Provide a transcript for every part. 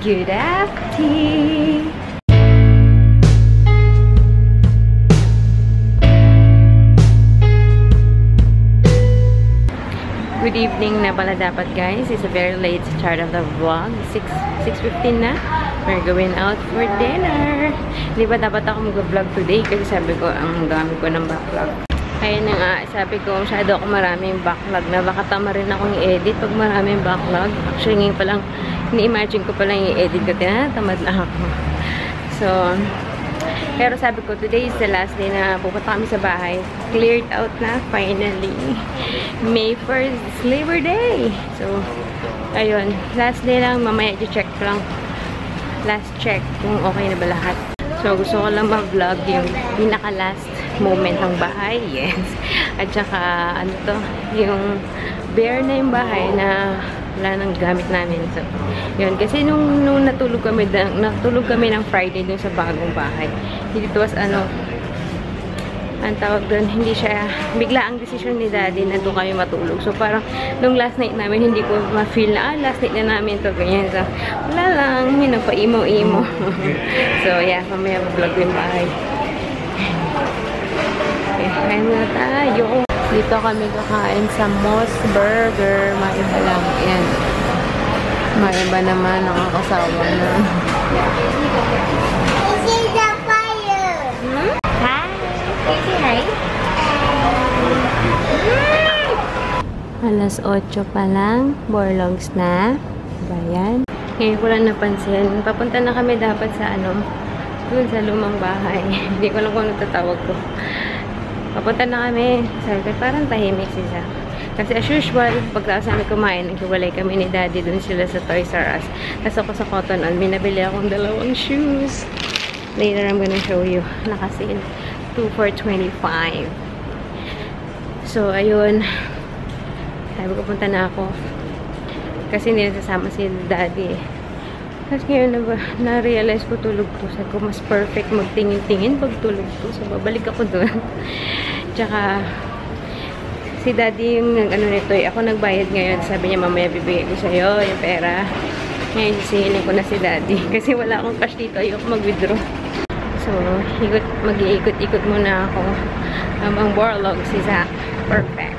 Good afternoon! Good evening na pala dapat guys. It's a very late start of the vlog. 6:15 na. We're going out for dinner. Di ba dapat ako mag-vlog today kasi sabi ko ang dami ko ng backlog. Kaya na nga, sabi ko masyado ako maraming backlog na baka tama rin akong i-edit pag maraming backlog. Actually ngayon pa lang, ni-imagine ko pa lang i-edit ko. Tinatamad na ako. So, pero sabi ko, today is the last day na pupunta kami sa bahay. Cleared out na, finally. May 1st is Labor Day. So, ayun. Last day lang, mamaya i-check lang. Last check kung okay na ba lahat. So, gusto ko lang ma-vlog yung pinaka-last moment ng bahay. Yes. At saka, ano to, yung bare na yung bahay na wala nang gamit namin. So, yun. Kasi nung natulog kami ng Friday dun sa bagong bahay. It was, ang tawag doon, hindi siya, bigla ang decision ni Daddy na doon kami matulog. So, parang, nung last night namin, hindi ko ma-feel na, last night na namin to ganyan. So, wala lang, may nagpa-imo-imo. So, yeah, mamaya vlog yung bahay. Okay, kain muna tayo. Dito kami kakain sa Moss Burger. Maiba lang. Yan. Maiba naman. Nakakasawa na. This is the fire. Hi. Hi. Alas 8 pa lang. Borlogs na. Bayan. Ngayon ko lang napansin. Papunta na kami dapat sa dun sa lumang bahay. Hindi ko lang kung ano tatawag ko. Papunta na kami. Sabi ko, parang tahimik siya. Kasi as usual, pagkatapos namin kumain, naghiwalay kami ni Daddy. Dun sila sa Toys R Us. Tapos ako sa Cotton On, binabili akong 2 shoes. Later, I'm gonna show you. Naka-sale. 2 for $25. So, ayun. Sabi ko, punta na ako. Kasi hindi nasasama si Daddy. Tapos ngayon na-realize ko tulog to. Sabi ko, mas perfect magtingin-tingin pag tulog to. So, babalik ako doon. Tsaka, si Daddy yung nito eh. Ako nagbayad ngayon. Sabi niya, mamaya bibigay ko sa'yo yung pera. Ngayon, sisingilin ko na si Daddy. Kasi wala akong cash dito. Ayoko mag-withdraw. So, mag-iikot-ikot muna ako. Ang Borlog, si Zach. Perfect.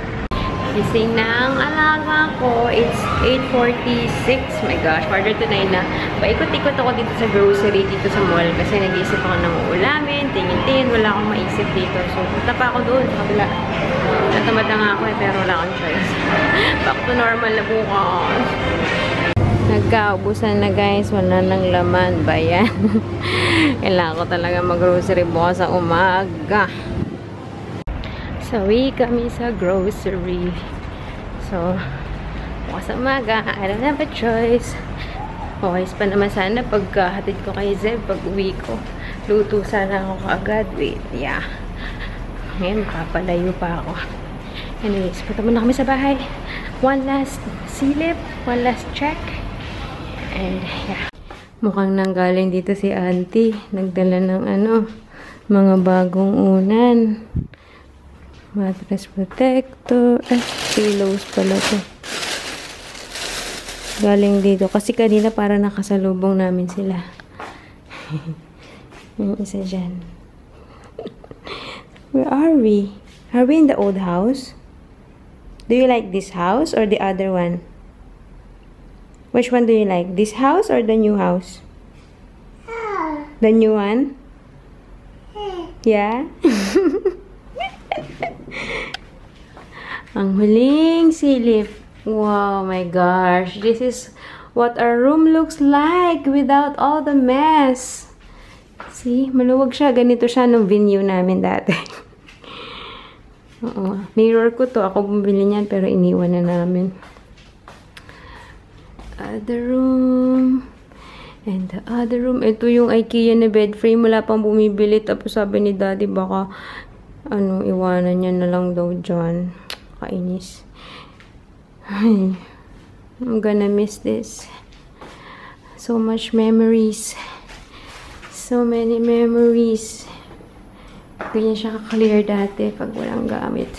Gising ng alaga ko. It's 8:46. My gosh, quarter to 9 na. Paikot-ikot ako dito sa grocery, dito sa mall. Kasi nag-iisip ako ng ulamin, tingin-tingin. Wala akong maisip dito. So, punta pa ako doon sa kabila. Natamad na nga ako eh, pero wala akong choice. Back to normal na bukas. Nagkaubusan na guys. Wala nang laman. Bayan. Kailangan ko talaga mag-grocery bukas sa umaga. Sawi kami sa grocery. So, bukas sa umaga, I don't have a choice. Okay, pa naman sana pagkahatid ko kay Zeb pag uwi ko. Luto sana ako kaagad. Wait, yeah. Ngayon, makapalayo pa ako. Anyways, punta muna kami sa bahay. One last silip, one last check. And, yeah. Mukhang nanggaling dito si Auntie. Nagdala ng mga bagong unan. Mattress protector. Pillows pala to. Galing dito. Kasi kanina para nakasalubong namin sila. Yung isa dyan. Where are we? Are we in the old house? Do you like this house or the other one? Which one do you like? This house or the new house? The new one? Yeah? Ang huling silip. Wow, my gosh. This is what our room looks like without all the mess. See? Maluwag siya. Ganito siya nung venue namin dati. Oo. Mirror ko to. Ako bumili niyan pero iniwan na namin. Other room. And the other room. Ito yung IKEA na bed frame. Wala pang bumibili. Tapos sabi ni Daddy baka iwanan niya na lang daw dyan. Kainis. Ay, I'm gonna miss this. So much memories. So many memories. Ganyan siya ka-clear dati pag walang gamit.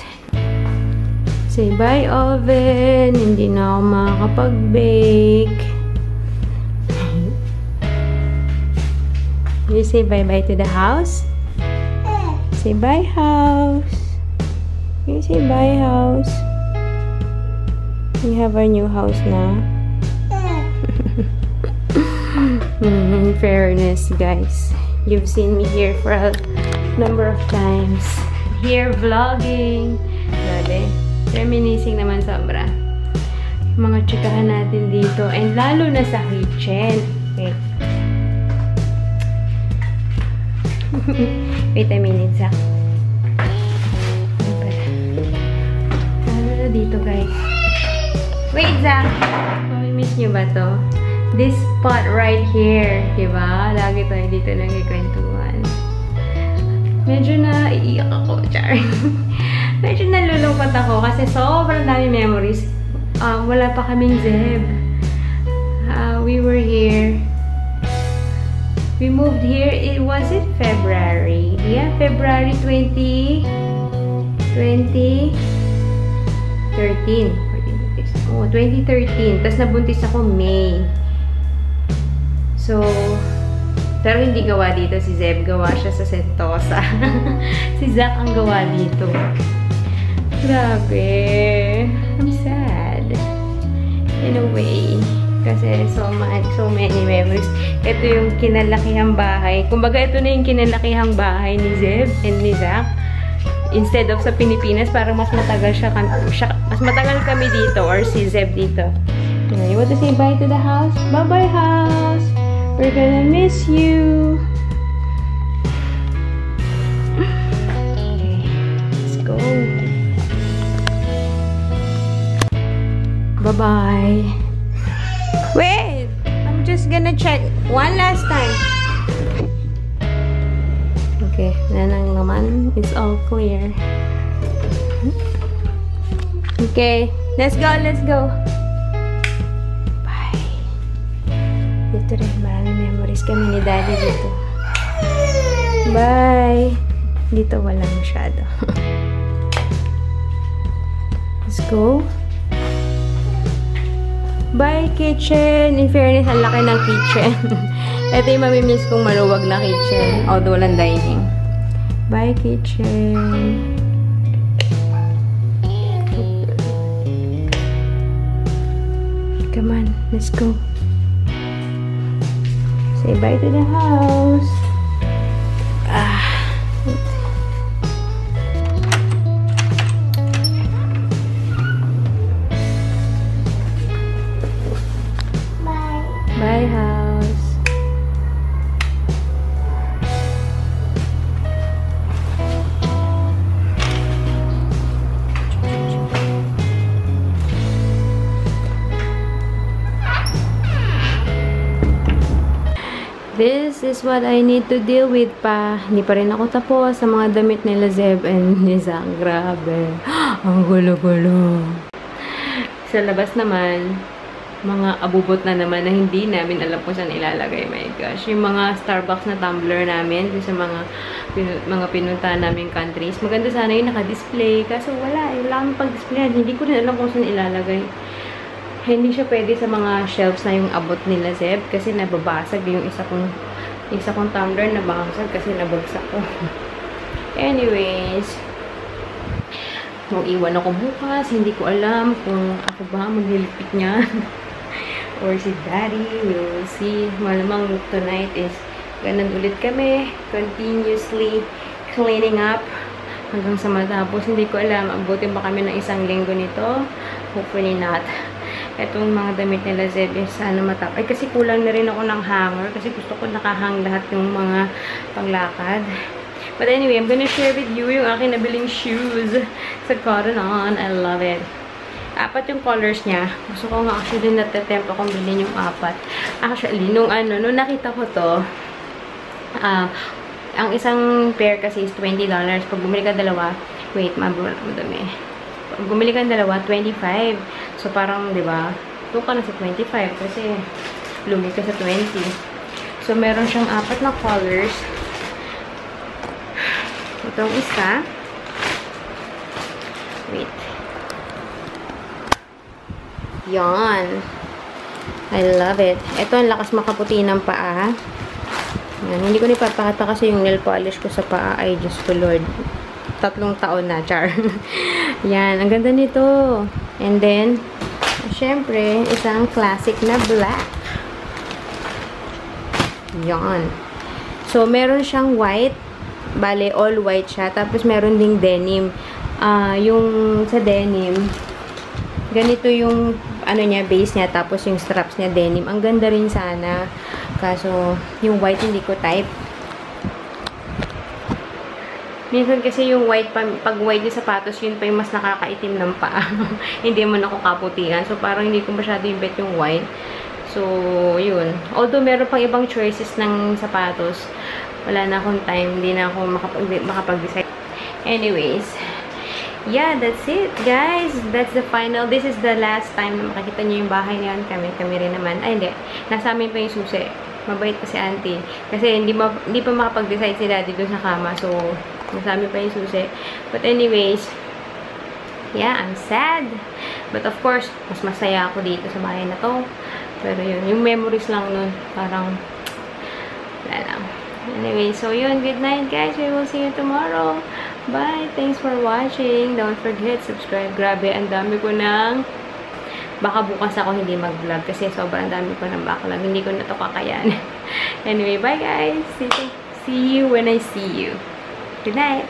Say bye, oven. Hindi na ako makakapag-bake. You say bye-bye to the house? Say bye, house. You say bye, house. We have our new house now. In fairness, guys, you've seen me here for a number of times. Here vlogging. Grabe. Reminiscing naman sobra. Mga chikahan natin dito. And lalo na sa kitchen. Wait. Wait a minute, Zach. Dito, guys. Wait, Zach. Miss nyo ba to? This spot right here. Diba? Lagi tayo dito nagkikwentuhan. Medyo naiiyak ako, char. Medyo nalulungkot ako kasi sobrang dami memories. Wala pa kaming Zeb. We were here. We moved here, was it February? Yeah, February 2013. Oh, 2013. Tapos nabuntis ako May. So, pero hindi gawa dito si Zeb. Gawa siya sa Sentosa. Si Zach ang gawa dito. Grabe. I'm sad. In a way. Kasi so many memories. Ito yung kinalakihang bahay. Kumbaga, ito na yung kinalakihang bahay ni Zeb and ni Zach. Instead of sa Pilipinas, parang mas matagal mas matagal kami dito or si Zeb dito. You want to say bye to the house? Bye-bye, house! We're gonna miss you! Okay, let's go! Bye-bye! Wait! I'm just gonna check one last time. Okay, nanang naman. It's all clear. Okay, let's go, let's go. Bye. Dito rin, maraming memories kami ni Daddy dito. Bye. Dito wala masyado. Let's go. Bye, kitchen. In fairness, ang laki ng kitchen. Ito yung mamimiss kong maluwag na kitchen. Although walang dining. Bye, kitchen. Come on, let's go. Say bye to the house. Bye, house. This is what I need to deal with pa. Hindi pa rin ako tapos sa mga damit nila Zeb and ni Zach. Grabe. Ang gulo-gulo. Sa labas naman, mga abubot na naman na hindi namin alam kung saan ilalagay. My gosh. Yung mga Starbucks na tumbler namin sa mga pinunta naming countries. Maganda sana yung naka-display. Kaso wala. Wala kami pag-display. Hindi ko rin alam kung saan ilalagay. Hindi siya pwede sa mga shelves na yung abot nila Zeb. Kasi nababasag yung isa kong tumbler nabasag kasi nabagsak ko. Anyways. Iwan ako bukas. Hindi ko alam kung ako ba maglilipit niya. Or si Daddy. We will see. Malamang tonight is ganun ulit kami. Continuously cleaning up. Hanggang sa matapos. Hindi ko alam. Abutin ba kami ng isang linggo nito? Hopefully not. Itong mga damit nila Zeb is sana matapos. Ay, kasi kulang na rin ako ng hanger. Kasi gusto ko nakahang lahat yung mga panglakad. But anyway, I'm gonna share with you yung aking nabiling shoes sa Cotton On. I love it. 4 yung colors niya. Gusto ko nga actually natatempo kong bilhin yung 4. Actually, nung nakita ko to, ang isang pair kasi is $20. Pag bumili ka dalawa, wait, madumi. Pag bumili ka dalawa, $25. So, parang, di ba, doon ka na sa 25 kasi lumi ka sa 20. So, meron siyang 4 na colors. Itong isa. Wait. Yan. I love it. Ito, ang lakas makaputi ng paa. Yan. Hindi ko nipapakita kasi yung nail polish ko sa paa. Ay, Diyos ko Lord. 3 taon na, char. Yan. Ang ganda nito. And then, syempre, isang classic na black. Yan. So, meron siyang white. Bale, all white siya. Tapos, meron ding denim. Yung sa denim, ganito yung ano niya, base niya, tapos yung straps niya denim. Ang ganda rin sana. Kaso, yung white hindi ko type. Minsan kasi yung white, pag white yung sapatos, yun pa yung mas nakakaitim ng paa. Hindi mo ako kaputihan. So, parang hindi ko masyado yung bet yung white. So, yun. Although, meron pang ibang choices ng sapatos, wala na akong time. Hindi na ako makapag-decide. Anyways, yeah, that's it, guys. That's the final. This is the last time na makikita niyo yung bahay niyan. Kami rin naman. Ay, hindi. Nasa amin pa yung susi. Mabait pa si auntie. Kasi hindi pa makapag-decide si daddy doon sa kama. So, nasa amin pa yung susi. But anyways, yeah, I'm sad. But of course, mas masaya ako dito sa bahay na to. Pero yun, yung memories lang nun, parang, wala lang. Anyway, so yun, good night, guys. We will see you tomorrow. Bye! Thanks for watching. Don't forget, subscribe. Grabe, ang dami ko ng... Baka bukas ako hindi mag-vlog kasi sobrang dami ko ng backlog. Hindi ko na ito kakayan. Anyway, bye guys! See you when I see you. Good night!